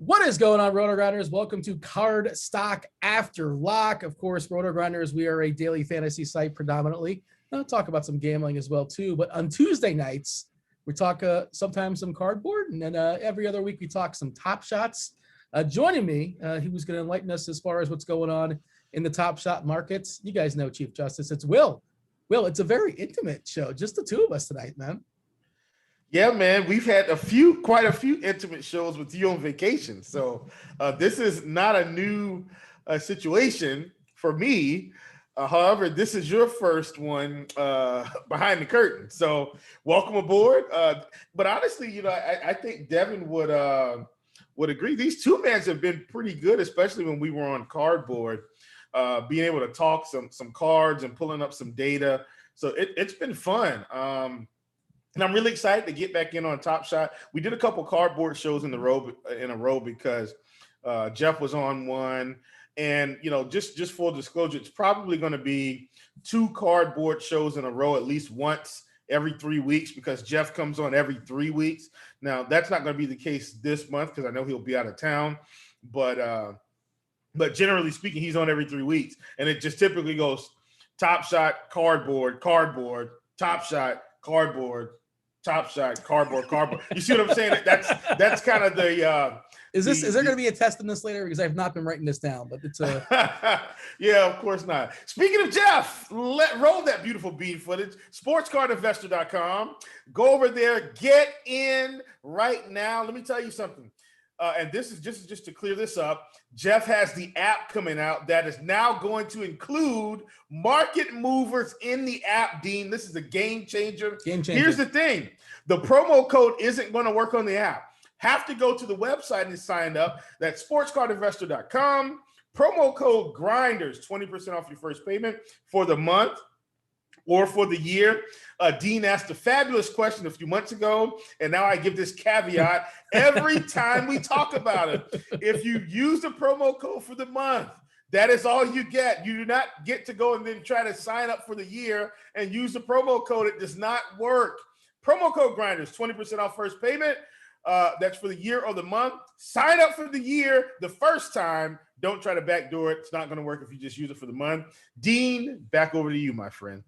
What is going on, RotoGrinders? Welcome to Card Stock After Lock. Of course, RotoGrinders, we are a daily fantasy site predominantly. I'll talk about some gambling as well, too. But on Tuesday nights, we talk sometimes some cardboard, and then every other week we talk some Top Shots. Joining me, he was going to enlighten us as far as what's going on in the Top Shot markets. You guys know Chief Justice. It's Will. Will, it's a very intimate show. Just the two of us tonight, man. Yeah, man, we've had quite a few intimate shows with you on vacation. So this is not a new situation for me. However, this is your first one behind the curtain. So welcome aboard. But honestly, I think Devin would agree. These two mans have been pretty good, especially when we were on cardboard, being able to talk some cards and pulling up some data. So it's been fun. And I'm really excited to get back in on Top Shot. We did a couple cardboard shows in a row because Jeff was on one. And, just full disclosure, it's probably going to be 2 cardboard shows in a row at least once every 3 weeks because Jeff comes on every 3 weeks. Now, that's not going to be the case this month because I know he'll be out of town. But generally speaking, he's on every 3 weeks. And it just typically goes Top Shot, cardboard, Top Shot, cardboard, Top Shot, cardboard. You see what I'm saying? That's kind of the. Is there going to be a test in this later? Because I've not been writing this down, but it's a. Yeah, of course not. Speaking of Jeff, roll that beautiful bean footage. SportsCardInvestor.com. Go over there, get in right now. Let me tell you something. And this is just to clear this up. Jeff has the app coming out that is now going to include market movers in the app, Dean. This is a game changer. Here's the thing. The promo code isn't going to work on the app. Have to go to the website and sign up. That's sportscardinvestor.com. Promo code GRINDERS, 20% off your first payment for the month or for the year. Dean asked a fabulous question a few months ago, and now I give this caveat every time we talk about it. If you use the promo code for the month, that is all you get. You do not get to go and then try to sign up for the year and use the promo code. It does not work. Promo code GRINDERS, 20% off first payment. That's for the year or the month. Sign up for the year the first time. Don't try to backdoor it. It's not going to work if you just use it for the month. Dean, back over to you, my friend.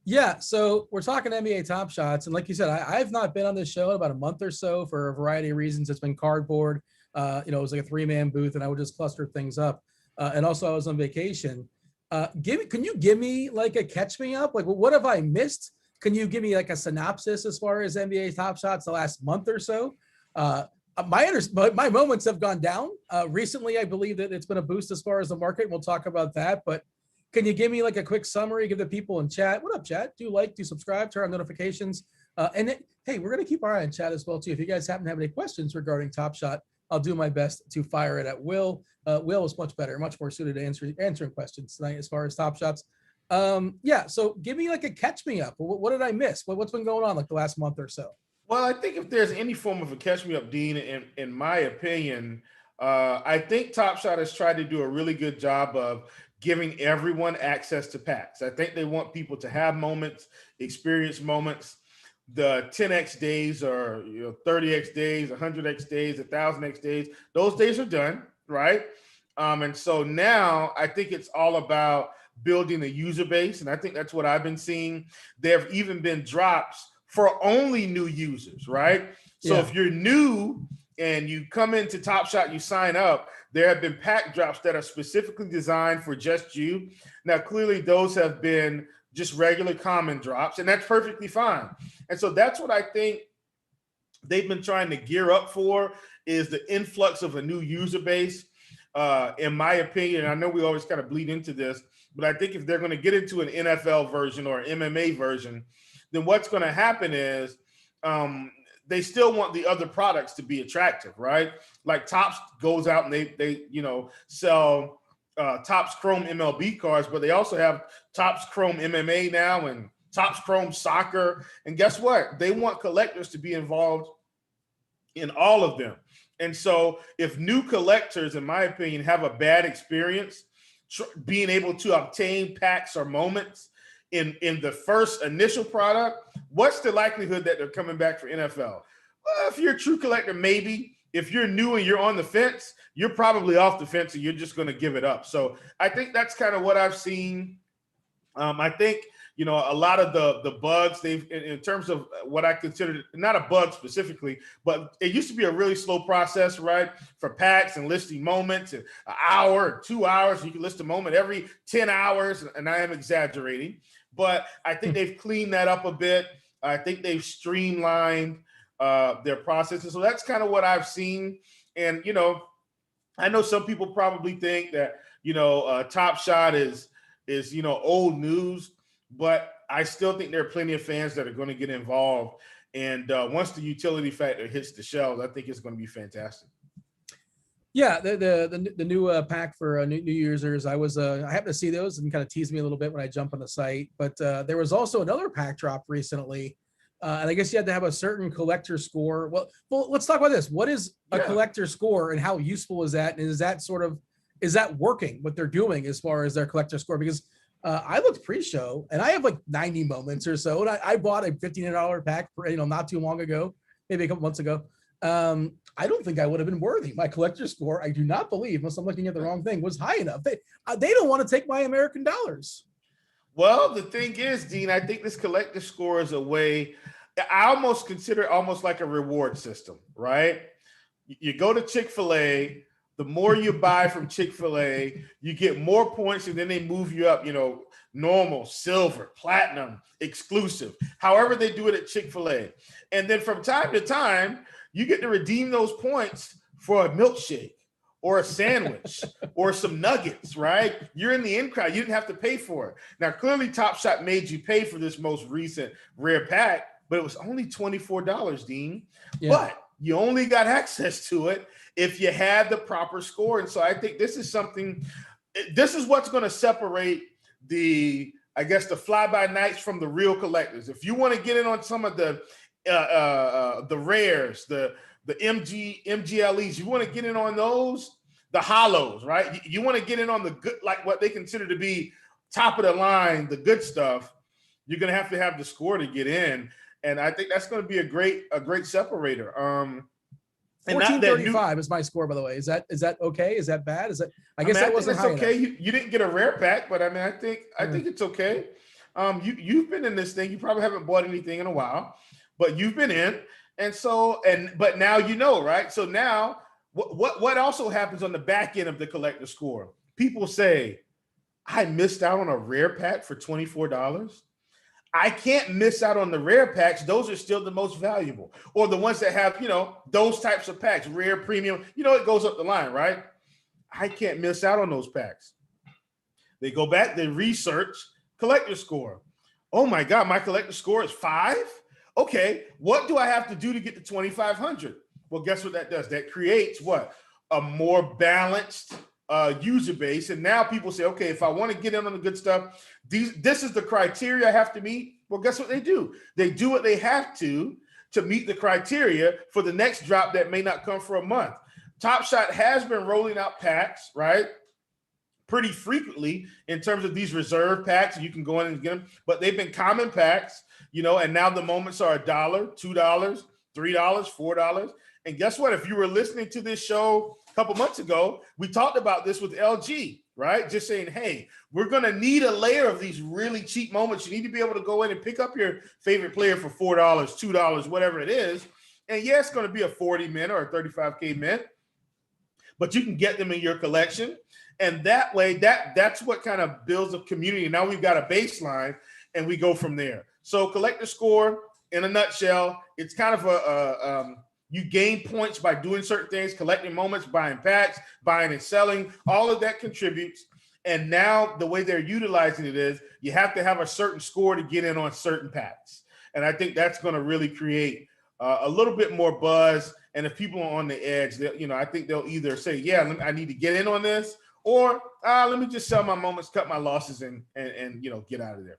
Yeah, so we're talking NBA Top Shots, and like you said, I've not been on this show in about a month or so for a variety of reasons. It's been cardboard. It was like a 3-man booth, and I would just cluster things up. And also, I was on vacation. Can you give me like a catch me up? Like, what have I missed? Can you give me like a synopsis as far as NBA Top Shots the last month or so? My moments have gone down recently. I believe that it's been a boost as far as the market. We'll talk about that, but. Can you give me like a quick summary? Give the people in chat. What up, chat? Do subscribe, turn on notifications. Hey, we're going to keep our eye on chat as well, too. If you guys happen to have any questions regarding Top Shot, I'll do my best to fire it at Will. Will is much better, much more suited to answering questions tonight as far as Top Shots. So give me like a catch me up. What did I miss? What's been going on like the last month or so? Well, I think if there's any form of a catch me up, Dean, in my opinion, I think Top Shot has tried to do a really good job of giving everyone access to packs. I think they want people to have moments, experience moments. The 10x days or 30x days, 100x days, 1,000x days, those days are done, right? And so now I think it's all about building a user base, and I think that's what I've been seeing. There have even been drops for only new users, right? So if you're new and you come into Top Shot, you sign up, there have been pack drops that are specifically designed for just you. Now, clearly those have been just regular common drops, and that's perfectly fine. And so that's what I think they've been trying to gear up for, is the influx of a new user base. in my opinion. I know we always kind of bleed into this, but I think if they're going to get into an NFL version or an MMA version, then what's going to happen is they still want the other products to be attractive, right? Like Topps goes out and they sell Topps Chrome MLB cards, but they also have Topps Chrome MMA now and Topps Chrome Soccer. And guess what? They want collectors to be involved in all of them. And so if new collectors, in my opinion, have a bad experience being able to obtain packs or moments in the first initial product, what's the likelihood that they're coming back for NFL? Well, if you're a true collector, maybe. If you're new and you're on the fence, you're probably off the fence and you're just going to give it up. So I think that's kind of what I've seen. I think, a lot of the bugs in terms of what I consider not a bug specifically, but it used to be a really slow process, right? For packs and listing moments, and an hour or 2 hours, you can list a moment every 10 hours. And I am exaggerating, but I think they've cleaned that up a bit. I think they've streamlined their processes. So that's kind of what I've seen. And, I know some people probably think that, Top Shot is old news, but I still think there are plenty of fans that are going to get involved. And once the utility factor hits the shelves, I think it's going to be fantastic. Yeah, the new pack for new users. I happened to see those and kind of teased me a little bit when I jump on the site. But there was also another pack drop recently, and I guess you had to have a certain collector score. Well, let's talk about this. What is a collector score, and how useful is that? And is that working? What they're doing as far as their collector score? Because I looked pre-show and I have like 90 moments or so. And I bought a $1,500 pack for, not too long ago, maybe a couple months ago. I don't think I would have been worthy. My collector score, I do not believe, unless I'm looking at the wrong thing, was high enough. They don't want to take my American dollars. Well, the thing is, Dean, I think this collector score is a way, I almost consider it almost like a reward system, right? You go to Chick-fil-A, the more you buy from Chick-fil-A, you get more points, and then they move you up, normal, silver, platinum, exclusive, however they do it at Chick-fil-A. And then from time to time, you get to redeem those points for a milkshake or a sandwich or some nuggets, right? You're in the in crowd. You didn't have to pay for it. Now, clearly, Top Shot made you pay for this most recent rare pack, but it was only $24, Dean. Yeah. But you only got access to it if you had the proper score. And so I think this is what's going to separate the fly-by-nights from the real collectors. If you want to get in on some of the rares, the MGLEs, you want to get in on those, the hollows, right? You want to get in on the good, like what they consider to be top of the line, the good stuff. You're going to have the score to get in. And I think that's going to be a great separator. 1435 is my score, by the way. Is that okay? Is that bad? I guess that wasn't high okay. enough. You didn't get a rare pack, but I think it's okay. You've been in this thing. You probably haven't bought anything in a while, but you've been in, but now right? So now what also happens on the back end of the collector score? People say, I missed out on a rare pack for $24. I can't miss out on the rare packs. Those are still the most valuable, or the ones that have, those types of packs, rare, premium, it goes up the line, right? I can't miss out on those packs. They go back, they research collector score. Oh my God, my collector score is 5. Okay, what do I have to do to get to 2,500? Well, guess what that does? That creates what? A more balanced user base. And now people say, okay, if I want to get in on the good stuff, this is the criteria I have to meet. Well, guess what they do? They do what they have to meet the criteria for the next drop that may not come for a month. Top Shot has been rolling out packs, right? Pretty frequently in terms of these reserve packs. You can go in and get them, but they've been common packs, and now the moments are $1, $2, $3, $4. And guess what? If you were listening to this show a couple months ago, we talked about this with LG, right? Just saying, hey, we're going to need a layer of these really cheap moments. You need to be able to go in and pick up your favorite player for $4, $2, whatever it is. And yeah, it's going to be a 40 mint or a 35K mint, but you can get them in your collection. And that way, that's what kind of builds a community. Now we've got a baseline and we go from there. So collector score, in a nutshell, it's kind of You gain points by doing certain things, collecting moments, buying packs, buying and selling. All of that contributes. And now the way they're utilizing it is you have to have a certain score to get in on certain packs. And I think that's going to really create a little bit more buzz. And if people are on the edge, I think they'll either say, yeah, I need to get in on this, or let me just sell my moments, cut my losses, and get out of there.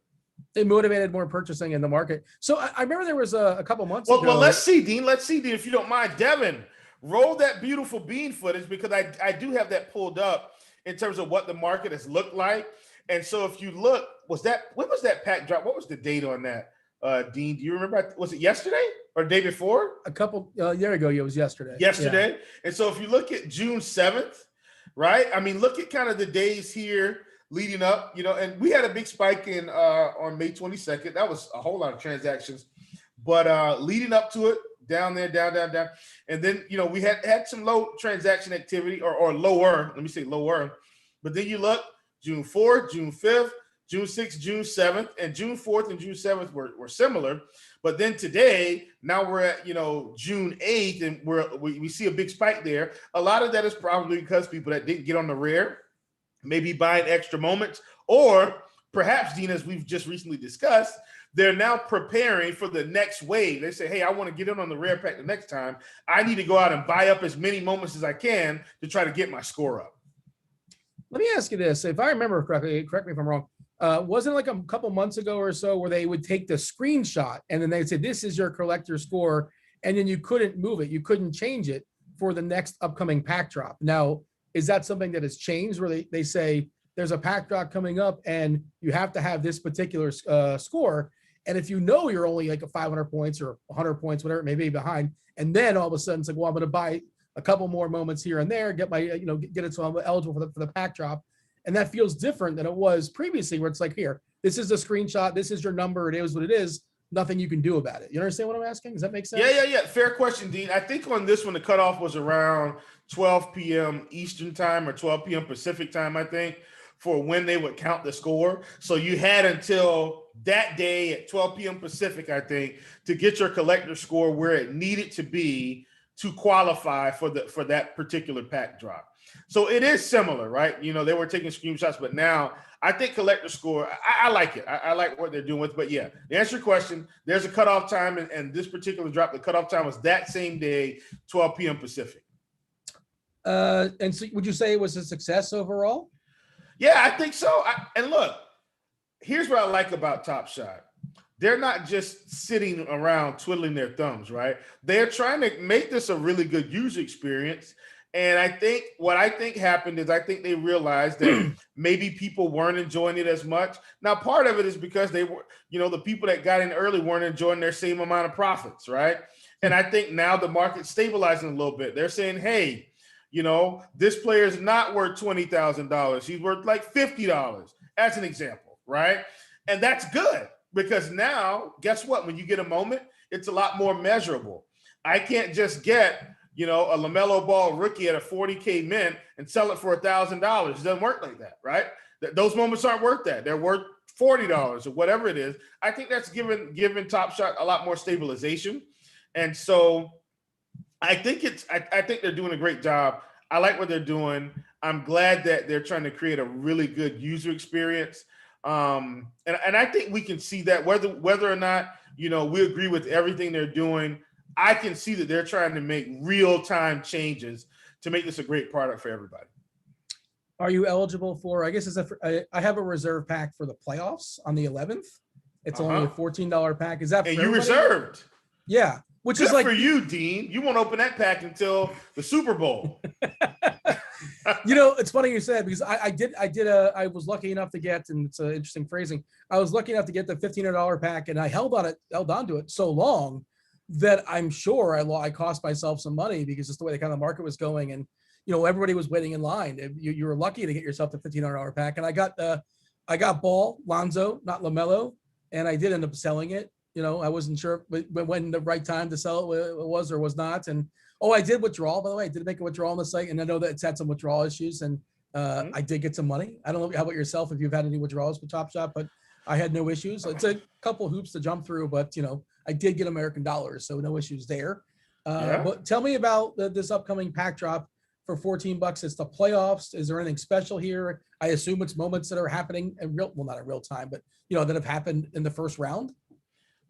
It motivated more purchasing in the market. So I remember there was a couple months ago. Well, let's see, Dean. Let's see, Dean, if you don't mind. Devin, roll that beautiful bean footage, because I do have that pulled up in terms of what the market has looked like. And so if you look, when was that pack drop? What was the date on that, Dean? Do you remember? Was it yesterday or the day before? A couple year ago, it was yesterday. Yesterday. Yeah. And so if you look at June 7th, right? I mean, look at kind of the days here leading up, and we had a big spike in on May 22nd. That was a whole lot of transactions, but leading up to it, down there, down. And then, we had some low transaction activity or lower, let me say lower. But then you look, June 4th, June 5th, June 6th, June 7th, and June 4th and June 7th were similar. But then today, now we're at, June 8th, and we see a big spike there. A lot of that is probably because people that didn't get on the rare, maybe buying extra moments, or perhaps, Dean, as we've just recently discussed, they're now preparing for the next wave. They say, hey, I want to get in on the rare pack the next time. I need to go out and buy up as many moments as I can to try to get my score up. Let me ask you this. If I remember correctly, correct me if I'm wrong, wasn't it like a couple months ago or so where they would take the screenshot and then they'd say, this is your collector score, and then you couldn't move it. You couldn't change it for the next upcoming pack drop. Now, is that something that has changed where they say there's a pack drop coming up and you have to have this particular score? And if you're only like a 500 points or 100 points, whatever it may be behind, and then all of a sudden it's like, well, I'm going to buy a couple more moments here and there, get my, get it so I'm eligible for the pack drop. And that feels different than it was previously, where it's like, here, this is the screenshot, this is your number, it is what it is, nothing you can do about it. You understand what I'm asking? Does that make sense? Yeah. Fair question, Dean. I think on this one, the cutoff was around 12 p.m. Eastern time or 12 p.m. Pacific time, I think, for when they would count the score. So you had until that day at 12 p.m. Pacific, I think, to get your collector score where it needed to be to qualify for that particular pack drop. So it is similar, right? They were taking screenshots, but now I think collector score, I like it. I like what they're doing with, but yeah, to answer your question, there's a cutoff time, and this particular drop, the cutoff time was that same day, 12 p.m. Pacific. And so would you say it was a success overall? Yeah, I think so. And look, here's what I like about Top Shot. They're not just sitting around twiddling their thumbs, right? They're trying to make this a really good user experience. And I think what happened is I think they realized that maybe people weren't enjoying it as much. Now, part of it is because they were, the people that got in early weren't enjoying their same amount of profits, right? And I think now the market's stabilizing a little bit. They're saying, hey, this player is not worth $20,000. He's worth like $50 as an example, right? And that's good, because now, guess what? When you get a moment, it's a lot more measurable. I can't just get, a LaMelo Ball rookie at a 40K mint and sell it for $1,000. It doesn't work like that, right? Those moments aren't worth that. They're worth $40 or whatever it is. I think that's given Top Shot a lot more stabilization. And so I think they're doing a great job. I like what they're doing. I'm glad that they're trying to create a really good user experience. And I think we can see that whether or not, we agree with everything they're doing. I can see that they're trying to make real-time changes to make this a great product for everybody. Are you eligible for, I guess I have a reserve pack for the playoffs on the 11th. It's only a $14 pack. Is that for you reserved? Yeah. Which Good is like for you, Dean. You won't open that pack until the Super Bowl. It's funny you said, because I was lucky enough to get, and it's an interesting phrasing, I was lucky enough to get the $1,500 pack, and I held on to it so long that I'm sure I cost myself some money, because just the way the kind of market was going, and everybody was waiting in line. You were lucky to get yourself the $1,500 pack, and I got Ball, Lonzo, not LaMelo, and I did end up selling it. I wasn't sure when the right time to sell it was or was not. And I did withdraw, by the way. I did make a withdrawal on the site, and I know that it's had some withdrawal issues, and I did get some money. I don't know how about yourself, if you've had any withdrawals with Top Shot, but I had no issues. It's a couple hoops to jump through, but I did get American dollars, so no issues there. Yeah. But tell me about this upcoming pack drop for $14. It's the playoffs. Is there anything special here? I assume it's moments that are happening in not in real time, but that have happened in the first round.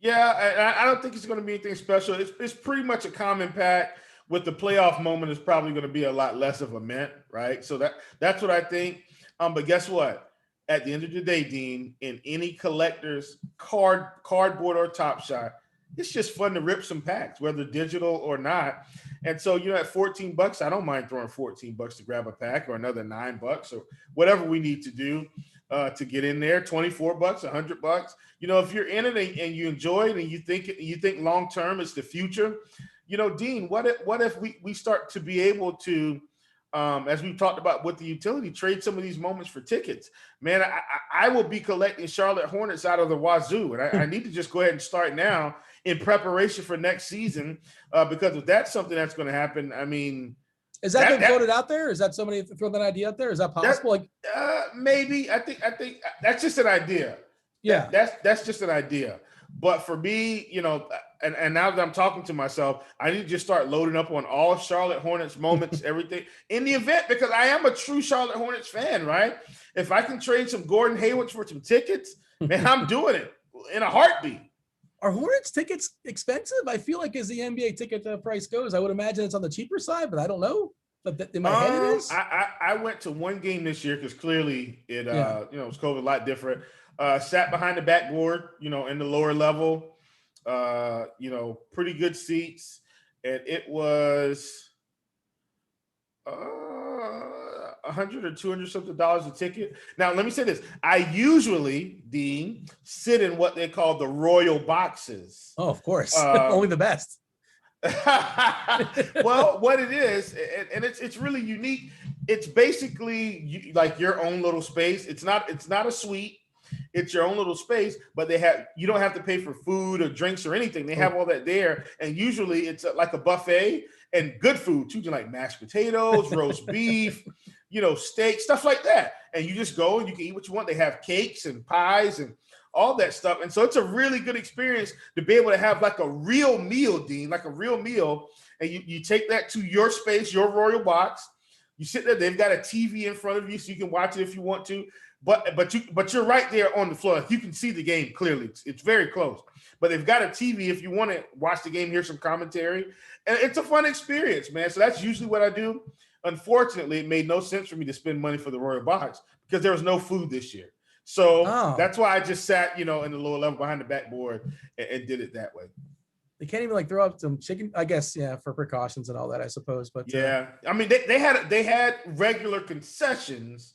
Yeah, I don't think it's going to be anything special. It's pretty much a common pack. With the playoff moment, is probably going to be a lot less of a mint, right? So that's what I think. But guess what? At the end of the day, Dean, in any collector's cardboard or Top Shot, it's just fun to rip some packs, whether digital or not. And so, at $14, I don't mind throwing $14 to grab a pack, or another $9, or whatever we need to do to get in there. $24, $100. If you're in it and you enjoy it and you think long term it's the future. Dean, what if we start to be able to, as we've talked about with the utility, trade some of these moments for tickets? Man, I will be collecting Charlotte Hornets out of the wazoo, and I need to just go ahead and start now in preparation for next season, because if that's something that's going to happen, I mean, is that been floated out there? Is that somebody throw that idea out there? Is that possible? Maybe. I think that's just an idea. Yeah, that's just an idea. But for me, and now that I'm talking to myself, I need to just start loading up on all Charlotte Hornets moments, everything in the event, because I am a true Charlotte Hornets fan, right? If I can trade some Gordon Haywards for some tickets, man, I'm doing it in a heartbeat. Are Hornets tickets expensive? I feel like as the NBA ticket price goes, I would imagine it's on the cheaper side, but I don't know. But in my head, it is. I went to one game this year because clearly it was COVID, a lot different. Sat behind the backboard, in the lower level, pretty good seats. And it was $100 or $200 something a ticket. Now, let me say this. I usually, Dean, sit in what they call the royal boxes. Oh, of course. Only the best. Well, what it is, and it's really unique. It's basically like your own little space. It's not a suite. It's your own little space, but you don't have to pay for food or drinks or anything. They have all that there. And usually it's like a buffet and good food too, like mashed potatoes, roast beef, steak, stuff like that. And you just go and you can eat what you want. They have cakes and pies and all that stuff. And so it's a really good experience to be able to have like a real meal, Dean, like a real meal. And you take that to your space, your royal box. You sit there, they've got a TV in front of you so you can watch it if you want to. But you're right there on the floor. You can see the game clearly. It's very close. But they've got a TV if you want to watch the game, hear some commentary. And it's a fun experience, man. So that's usually what I do. Unfortunately, it made no sense for me to spend money for the Royal Box because there was no food this year. So that's why I just sat, in the lower level behind the backboard and did it that way. They can't even throw up some chicken, I guess, for precautions and all that, I suppose. But yeah, I mean, they had regular concessions,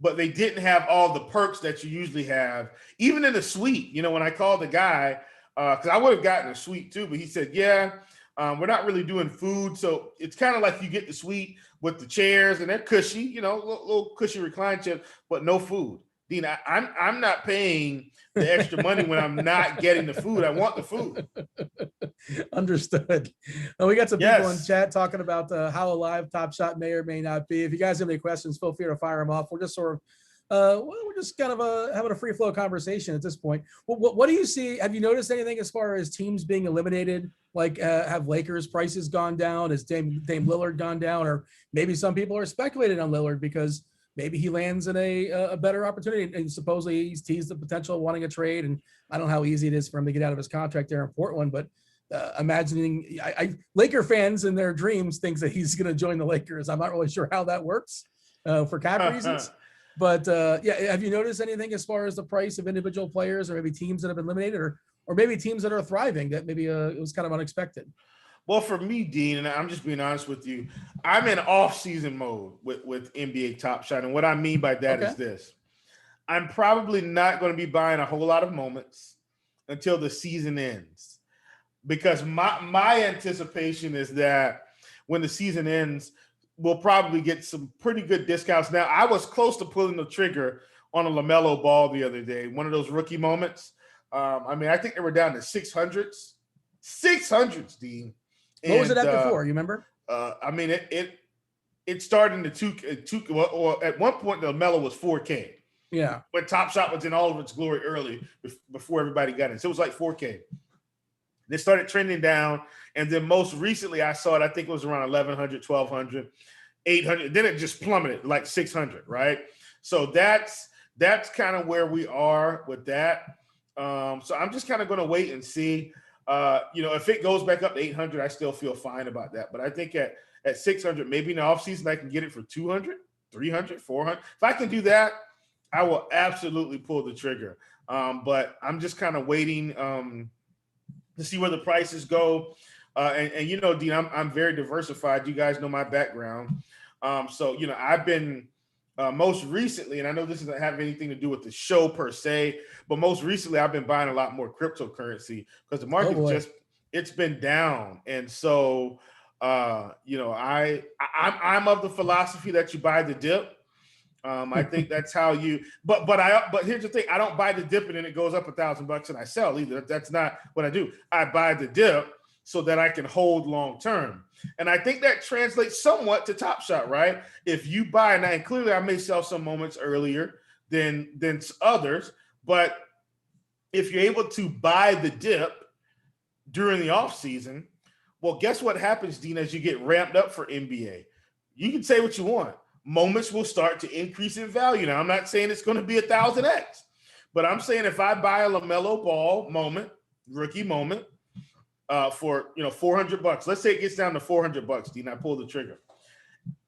but they didn't have all the perks that you usually have, even in the suite. When I called the guy, because I would have gotten a suite too, but he said, we're not really doing food. So it's kind of like you get the suite with the chairs and they're cushy, little cushy recline chairs, but no food. Dean, I'm not paying the extra money when I'm not getting the food. I want the food. Understood. Well, we got some people in chat talking about how alive Top Shot may or may not be. If you guys have any questions, feel free to fire them off. We're just sort of, we're just kind of having a free flow conversation at this point. What do you see? Have you noticed anything as far as teams being eliminated? Like, have Lakers prices gone down? Has Dame Lillard gone down? Or maybe some people are speculating on Lillard because maybe he lands in a better opportunity, and supposedly he's teased the potential of wanting a trade. And I don't know how easy it is for him to get out of his contract there in Portland, but imagining Laker fans in their dreams thinks that he's going to join the Lakers. I'm not really sure how that works for cap reasons, but have you noticed anything as far as the price of individual players, or maybe teams that have been eliminated, or maybe teams that are thriving that maybe it was kind of unexpected? Well, for me, Dean, and I'm just being honest with you, I'm in off-season mode with NBA Top Shot. And what I mean by that is this. I'm probably not going to be buying a whole lot of moments until the season ends. Because my anticipation is that when the season ends, we'll probably get some pretty good discounts. Now, I was close to pulling the trigger on a LaMelo Ball the other day, one of those rookie moments. I think they were down to 600s. 600s, Dean. What was it at before? You remember? It started in the two. Well, at one point, the LaMelo was 4K. Yeah. But Top Shot was in all of its glory early before everybody got in. So it was like 4K. They started trending down. And then most recently I saw it, I think it was around 1,100, 1,200, 800. Then it just plummeted like 600, right? So that's kind of where we are with that. So I'm just kind of going to wait and see. If it goes back up to 800, I still feel fine about that. But I think at 600, maybe in the offseason, I can get it for 200, 300, 400. If I can do that, I will absolutely pull the trigger. But I'm just kind of waiting to see where the prices go. And Dean, I'm very diversified. You guys know my background. So I've been most recently, and I know this doesn't have anything to do with the show per se, but most recently I've been buying a lot more cryptocurrency because the market it's been down. And so I'm of the philosophy that you buy the dip. I think that's how you. But here's the thing: I don't buy the dip and then it goes up $1,000 and I sell either. That's not what I do. I buy the dip so that I can hold long term, and I think that translates somewhat to Top Shot, right? If you buy, and clearly I may sell some moments earlier than others, but if you're able to buy the dip during the off season, well, guess what happens, Dean? As you get ramped up for NBA, you can say what you want. Moments will start to increase in value. Now, I'm not saying it's going to be 1,000x, but I'm saying if I buy a LaMelo Ball moment, rookie moment, for $400, let's say it gets down to $400, Dean, I pull the trigger.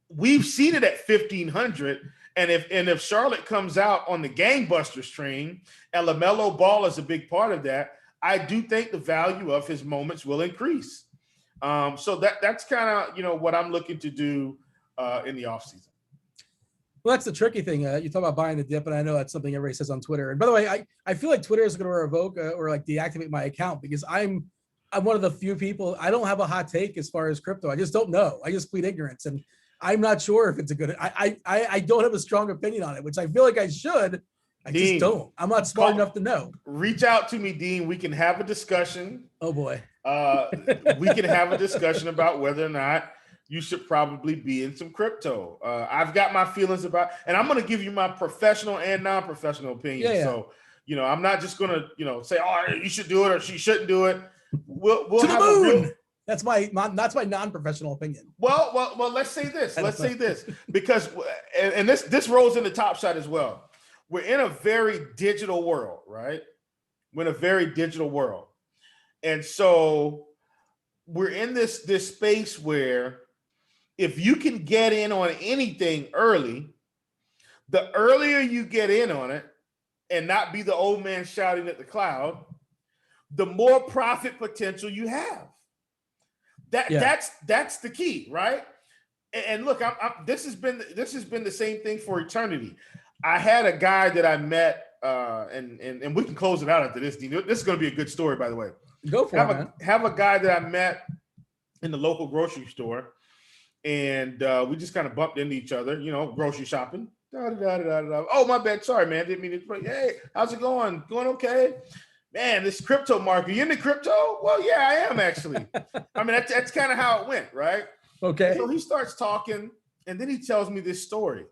We've seen it at 1,500, and if Charlotte comes out on the gangbusters train, and LaMelo Ball is a big part of that, I do think the value of his moments will increase. So that's kind of what I'm looking to do in the offseason. Well, that's the tricky thing. You talk about buying the dip, and I know that's something everybody says on Twitter. And by the way, I feel like Twitter is going to revoke or like deactivate my account because I'm one of the few people. I don't have a hot take as far as crypto. I just don't know. I just plead ignorance, and I'm not sure if it's a good. I don't have a strong opinion on it, which I feel like I should. I Dean, just don't. I'm not smart enough to know. Reach out to me, Dean. We can have a discussion. Oh boy. We can have a discussion about whether or not you should probably be in some crypto. I've got my feelings about, and I'm going to give you my professional and non-professional opinion. Yeah. So, I'm not just going to, say, oh, you should do it or she shouldn't do it. We'll to have the moon. a real. That's my non-professional opinion. Well, let's say this. Let's say this because, and this rolls into Top Shot as well. We're in a very digital world, right? We're in a very digital world. And so we're in this space where if you can get in on anything early, the earlier you get in on it and not be the old man shouting at the cloud, the more profit potential you have. That's the key, right? And look, this has been the same thing for eternity. I had a guy that I met, and we can close it out after this. This is going to be a good story, by the way. Go for it, man. Have a guy that I met in the local grocery store, and we just kind of bumped into each other, grocery shopping. Oh, my bad. Sorry, man. Didn't mean to. Hey, how's it going? Going okay? Man, this crypto market. You into crypto? Well, yeah, I am actually. I mean, that's kind of how it went, right? Okay. So he starts talking, and then he tells me this story.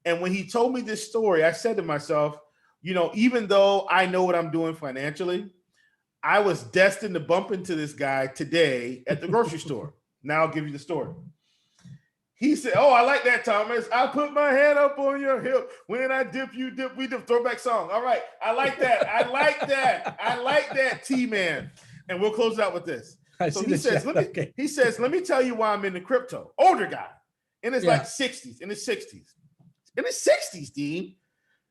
And when he told me this story, I said to myself, even though I know what I'm doing financially, I was destined to bump into this guy today at the grocery store. Now I'll give you the story. He said, oh, I like that, Thomas. I put my hand up on your hip. When I dip, you dip. We dip. Throwback song. All right. I like that. I like that, T-Man. And we'll close it out with this. He says, let me tell you why I'm into crypto. Older guy. In his like 60s. In his 60s, Dean.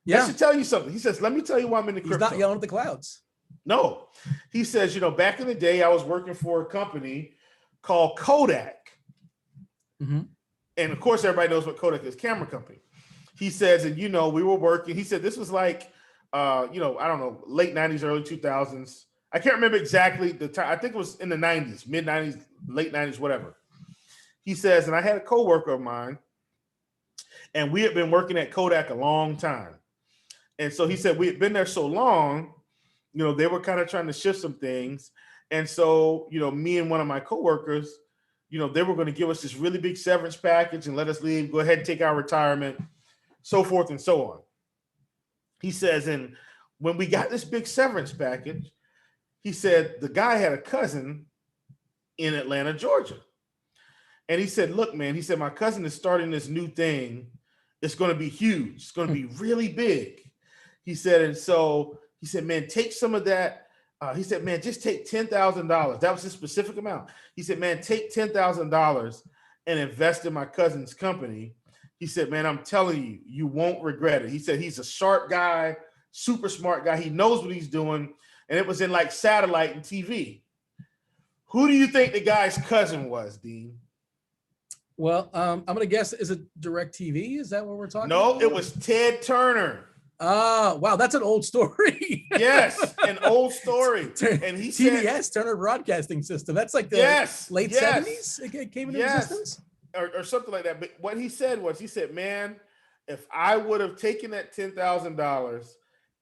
Yeah. I should tell you something. He says, let me tell you why I'm into crypto. He's not yelling at the clouds. No. He says, back in the day, I was working for a company called Kodak. Mm-hmm. And of course, everybody knows what Kodak is, camera company. He says, and we were working. He said this was like, I don't know, late 90s, early 2000s. I can't remember exactly the time. I think it was in the 90s, mid 90s, late 90s, whatever. He says, and I had a coworker of mine, and we had been working at Kodak a long time. And so he said we had been there so long, they were kind of trying to shift some things. And so, me and one of my coworkers, they were going to give us this really big severance package and let us leave, go ahead and take our retirement, so forth and so on. He says, and when we got this big severance package, he said the guy had a cousin in Atlanta, Georgia. And he said, look, man, he said, my cousin is starting this new thing. It's going to be huge. It's going to be really big. He said, and so he said, man, take some of that. He said, man, just take $10,000. That was a specific amount. He said, man, take $10,000 and invest in my cousin's company. He said, man, I'm telling you, you won't regret it. He said, he's a sharp guy, super smart guy. He knows what he's doing. And it was in like satellite and TV. Who do you think the guy's cousin was, Dean? Well, I'm going to guess, is it DirecTV? Is that what we're talking about? No, it was Ted Turner. Wow, that's an old story. Yes, an old story. And he TBS, said, Turner Broadcasting System. That's like the late 70s it came into existence? Or something like that. But what he said was, he said, man, if I would have taken that $10,000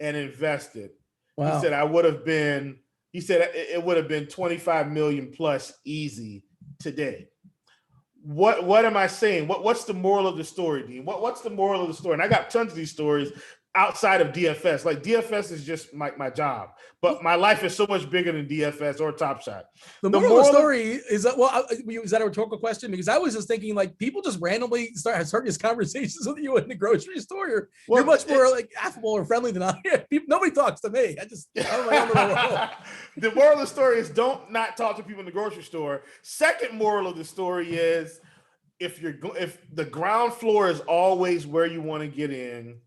and invested, he said, I would have been, he said it would have been 25 million plus easy today. What am I saying? What's the moral of the story, Dean? What's the moral of the story? And I got tons of these stories outside of DFS. Like DFS is just my job, but my life is so much bigger than DFS or Top Shot. The moral of the story is that, well, is that a rhetorical question? Because I was just thinking, like, people just randomly start these conversations with you in the grocery store. You're much more like affable or friendly than I am. Nobody talks to me. The moral of the story is don't not talk to people in the grocery store. Second moral of the story is if the ground floor is always where you want to get in,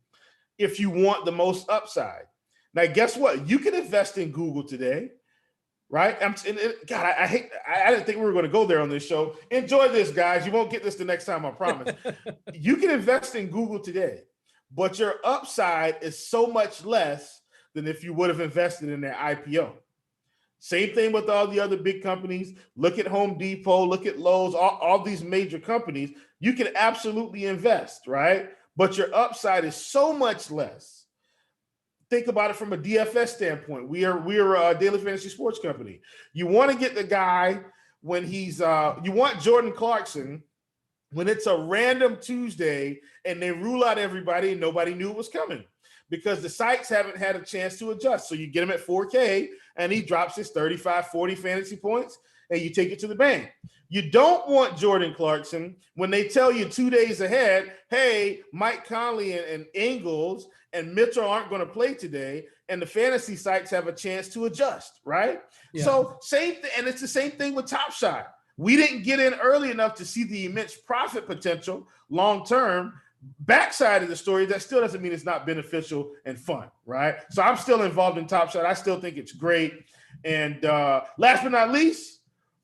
if you want the most upside. Now, guess what? You can invest in Google today, right? God, I didn't think we were going to go there on this show. Enjoy this, guys. You won't get this the next time, I promise. You can invest in Google today, but your upside is so much less than if you would have invested in their IPO. Same thing with all the other big companies. Look at Home Depot, look at Lowe's, all these major companies. You can absolutely invest, right? But your upside is so much less. Think about it from a DFS standpoint. We are a daily fantasy sports company. You want to get the guy when he's you want Jordan Clarkson when it's a random Tuesday and they rule out everybody and nobody knew it was coming because the sites haven't had a chance to adjust. So you get him at 4K and he drops his 35, 40 fantasy points and you take it to the bank. You don't want Jordan Clarkson when they tell you 2 days ahead, hey, Mike Conley and Ingles and Mitchell aren't going to play today, and the fantasy sites have a chance to adjust, right? Yeah. So same thing, and it's the same thing with Top Shot. We didn't get in early enough to see the immense profit potential long-term. Backside of the story, that still doesn't mean it's not beneficial and fun, right? So I'm still involved in Top Shot. I still think it's great. And last but not least,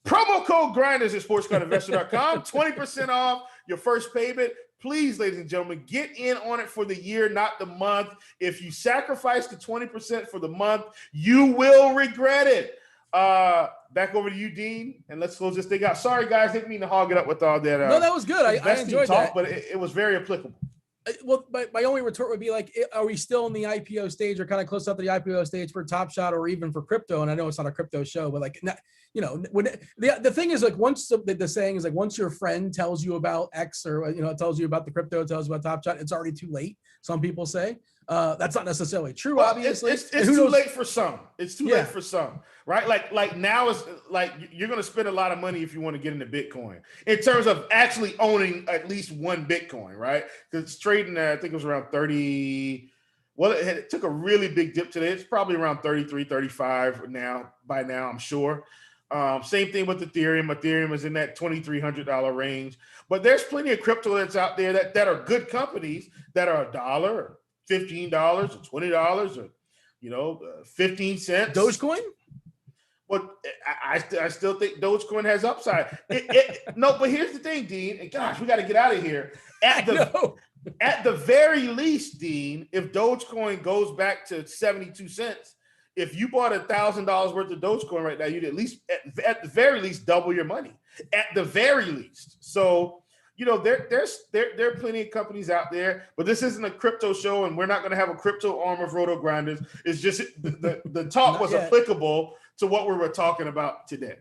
promo code Grinders at sportscardinvestor.com, 20% off your first payment. Please, ladies and gentlemen, get in on it for the year, not the month. If you sacrifice the 20% for the month, you will regret it. Back over to you, Dean, and let's close this thing out. Sorry, guys, didn't mean to hog it up with all that. No, that was good. I enjoyed that. But it was very applicable. Well, my only retort would be like, are we still in the IPO stage or kind of close up to the IPO stage for Top Shot or even for crypto? And I know it's not a crypto show, but like, you know, when the thing is like, once the saying is like, once your friend tells you about X or, you know, it tells you about the crypto, it tells you about Top Shot, it's already too late. Some people say that's not necessarily true. Well, obviously, it's too late for some. It's too late for some, right? Like now it's like you're going to spend a lot of money if you want to get into Bitcoin in terms of actually owning at least one Bitcoin, right? Because it's trading at, I think it was around 30. Well, it took a really big dip today. It's probably around 33, 35 now. By now, I'm sure. Same thing with Ethereum. Ethereum is in that $2,300 range. But there's plenty of crypto that's out there that are good companies that are $1 or $15 or $20 or, you know, 15 cents. Dogecoin? Well, I still think Dogecoin has upside. No, but here's the thing, Dean. And gosh, we got to get out of here. At the very least, Dean, if Dogecoin goes back to 72 cents, if you bought $1,000 worth of Dogecoin right now, you'd at least, at the very least, double your money. At the very least. So, you know, there are plenty of companies out there, but this isn't a crypto show, and we're not going to have a crypto arm of RotoGrinders. It's just the talk was applicable to what we were talking about today.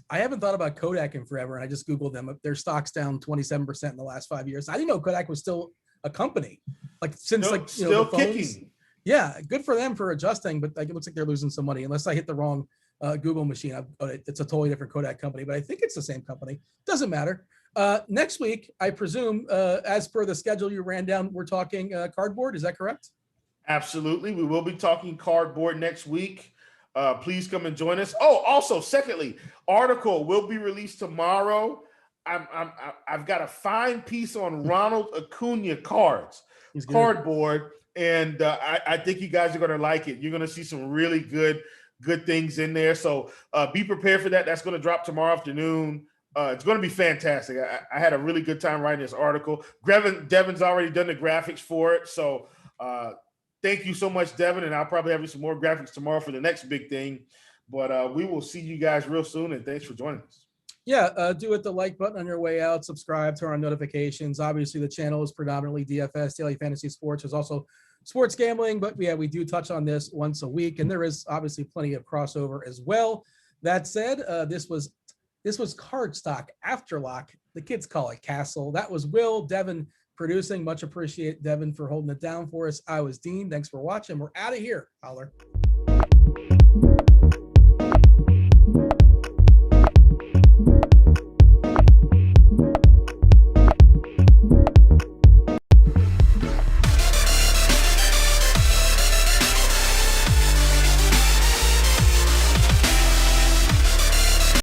I haven't thought about Kodak in forever, and I just Googled them. Their stock's down 27% in the last 5 years. I didn't know Kodak was still a company, like since still the phones. kicking. Yeah, good for them for adjusting, but like it looks like they're losing some money unless I hit the wrong Google machine. It's a totally different Kodak company, but I think it's the same company. Doesn't matter. Next week, I presume, as per the schedule you ran down, we're talking cardboard. Is that correct? Absolutely. We will be talking cardboard next week. Please come and join us. Oh, also, secondly, article will be released tomorrow. I've got a fine piece on Ronald Acuna cards, cardboard, and I think you guys are going to like it. You're going to see some really good things in there. So be prepared for that. That's going to drop tomorrow afternoon. It's going to be fantastic. I had a really good time writing this article. Devin's already done the graphics for it. So thank you so much, Devin. And I'll probably have you some more graphics tomorrow for the next big thing. But we will see you guys real soon. And thanks for joining us. Yeah, do hit the like button on your way out. Subscribe, turn on notifications. Obviously, the channel is predominantly DFS, Daily Fantasy Sports. There's also sports gambling, but yeah, we do touch on this once a week. And there is obviously plenty of crossover as well. That said, this was Card Stock Afterlock. The kids call it Castle. That was Will, Devin producing. Much appreciate Devin for holding it down for us. I was Dean. Thanks for watching. We're out of here. Holler.